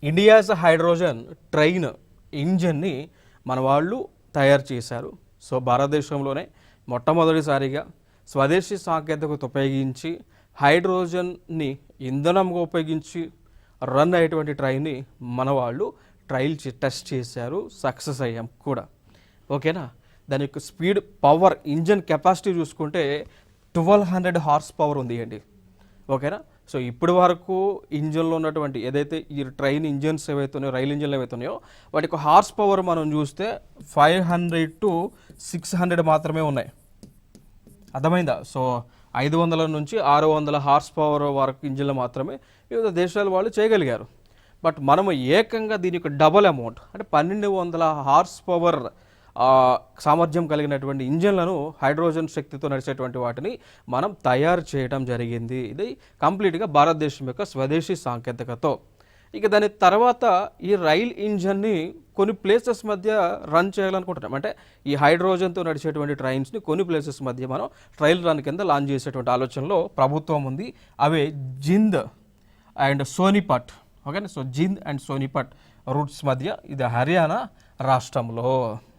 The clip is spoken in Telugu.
ఇండియాస్ హైడ్రోజన్ ట్రైన్ ఇంజన్ని మన వాళ్ళు తయారు చేశారు. సో భారతదేశంలోనే మొట్టమొదటిసారిగా స్వదేశీ సాంకేతికత ఉపయోగించి హైడ్రోజన్ని ఇంధనంగా ఉపయోగించి రన్ అయ్యేటువంటి ట్రైన్ని మన వాళ్ళు టెస్ట్ చేశారు, సక్సెస్ అయ్యాం కూడా. ఓకేనా. దాని యొక్క స్పీడ్, పవర్, ఇంజన్ కెపాసిటీ చూసుకుంటే 1200 హార్స్ పవర్ ఉంది అండి. ఓకేనా. సో ఇప్పటి వరకు ఇంజన్లో ఉన్నటువంటి ఏదైతే ఈ ట్రైన్ ఇంజన్స్ ఏవైతే ఉన్నాయో, రైలు ఇంజన్లు ఏవైతే ఉన్నాయో వాటి యొక్క హార్స్ పవర్ మనం చూస్తే 500 to 600 మాత్రమే ఉన్నాయి. అర్థమైందా? సో 500 నుంచి 600 హార్స్ పవర్ వరకు ఇంజన్లు మాత్రమే వివిధ దేశాల వాళ్ళు చేయగలిగారు. బట్ మనము ఏకంగా దీని యొక్క డబల్ అమౌంట్ అంటే 1200 హార్స్ పవర్ సామర్థ్యం కలిగినటువంటి ఇంజన్లను హైడ్రోజన్ శక్తితో నడిచేటువంటి వాటిని మనం తయారు చేయడం జరిగింది. ఇది కంప్లీట్గా భారతదేశం యొక్క స్వదేశీ సాంకేతికతో. ఇక దాని తర్వాత ఈ రైల్ ఇంజన్ని కొన్ని ప్లేసెస్ మధ్య రన్ చేయాలనుకుంటున్నాం. అంటే ఈ హైడ్రోజన్తో నడిచేటువంటి ట్రైన్స్ని కొన్ని ప్లేసెస్ మధ్య మనం ట్రైల్ రన్ కింద లాంచ్ చేసేటువంటి ఆలోచనలో ప్రభుత్వం ఉంది. అవే జింద్ అండ్ సోనిపట్. ఓకేనా. So Jind and Sonipat roots మధ్య, ఇది హర్యానా రాష్ట్రంలో.